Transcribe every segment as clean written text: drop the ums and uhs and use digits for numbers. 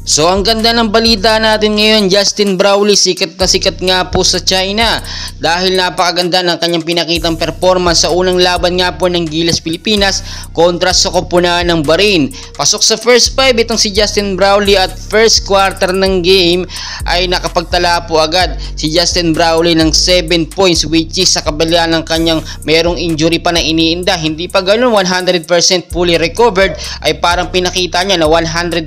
So ang ganda ng balita natin ngayon, Justin Brownlee sikat na sikat nga po sa China dahil napakaganda ng kanyang pinakitang performance sa unang laban nga po ng Gilas Pilipinas kontra sa koponan ng Bahrain. Pasok sa first 5 itong si Justin Brownlee at first quarter ng game ay nakapagtala po agad si Justin Brownlee ng 7 points, which is sa kabila ng kanyang merong injury pa na iniinda. Hindi pa ganun 100% fully recovered, ay parang pinakita niya na 101%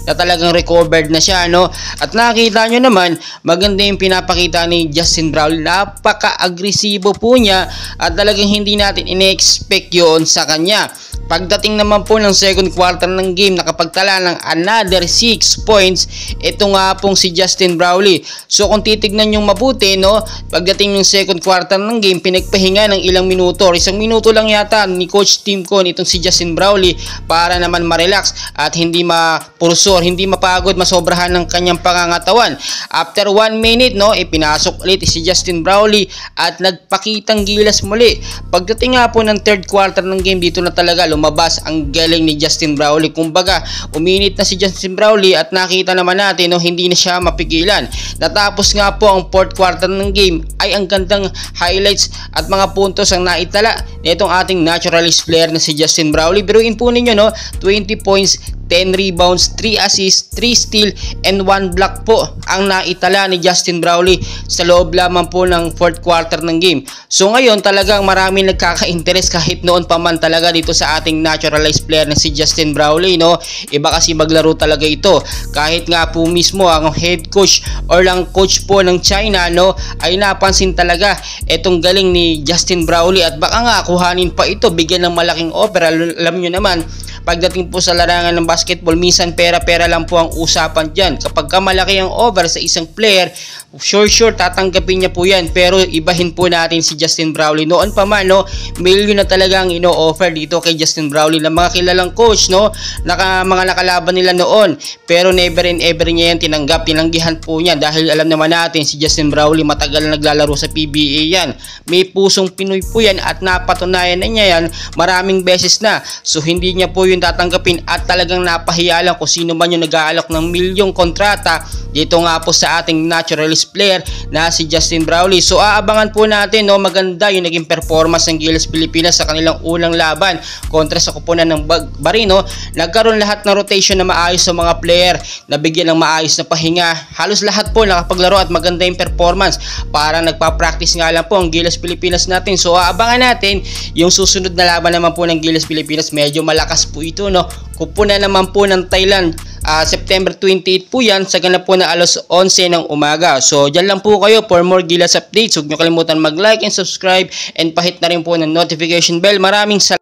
na talagang recovered na siya, no? At nakita nyo naman, maganda yung pinapakita ni Justin Brownlee. Napaka-agresibo po niya at talagang hindi natin ine-expect yun sa kanya. Pagdating naman po ng second quarter ng game, nakapagtala ng another 6 points ito nga pong si Justin Brownlee. So kung titignan nyo mabuti, no, pagdating ng second quarter ng game, pinagpahinga ng ilang minuto, isang minuto lang yata ni Coach Tim Con itong si Justin Brownlee para naman ma-relax at hindi mapursor, hindi mapagod, masobrahan ng kanyang pangangatawan. After 1 minute, no, ipinasok ulit si Justin Brownlee at nagpakitang gilas muli. Pagdating nga po ng third quarter ng game, dito na talaga lumabas ang galing ni Justin Brownlee. Kumbaga, uminit na si Justin Brownlee at nakita naman natin, no, hindi na siya mapigilan. Natapos nga po ang fourth quarter ng game, ay ang gandang highlights at mga puntos ang naitala nitong ating naturalist player na si Justin Brownlee. Biruin po ninyo, no, 20 points, 10 rebounds, 3 assists, 3 steal, and 1 block po ang naitala ni Justin Brownlee sa loob lamang po ng fourth quarter ng game. So ngayon talagang marami nagkaka-interest kahit noon pa man talaga dito sa ating naturalized player na si Justin Brownlee, no? Iba kasi maglaro talaga ito. Kahit nga po mismo ang head coach or lang coach po ng China, no, ay napansin talaga itong galing ni Justin Brownlee at baka nga kuhanin pa ito, bigyan ng malaking offer. Alam nyo naman, pagdating po sa larangan ng basketball, minsan pera-pera lang po ang usapan dyan. Kapag malaki ang over sa isang player, sure tatanggapin niya po yan. Pero ibahin po natin si Justin Brownlee. Noon pa man, no, million na talaga ang ino-offer dito kay Justin Brownlee ng mga kilalang coach, no, mga nakalaban nila noon. Pero never and ever niya yan tinanggap. Tinanggihan po niya dahil alam naman natin si Justin Brownlee matagal na naglalaro sa PBA yan. May pusong Pinoy po yan at napatunayan na niya yan maraming beses na. So hindi niya po yun tatanggapin at talagang napahiya lang kung sino man yung nag-aalok ng milyong kontrata dito nga po sa ating naturalist player na si Justin Brownlee. So aabangan po natin, no, maganda yung naging performance ng Gilas Pilipinas sa kanilang unang laban kontra sa koponan ng Bahrain, no. Nagkaroon lahat ng rotation na maayos sa mga player, nabigyan ng maayos na pahinga. Halos lahat po nakapaglaro at maganda yung performance. Parang nagpa-practice nga lang po ang Gilas Pilipinas natin. So aabangan natin yung susunod na laban naman po ng Gilas Pilipinas. Medyo malakas po ito, no. Kupunan naman po ng Thailand. September 28 po yan, sa ganap po na alas 11 ng umaga. So dyan lang po kayo for more Gilas updates. Huwag nyo kalimutan mag-like and subscribe and pahit na rin po ng notification bell. Maraming salamat.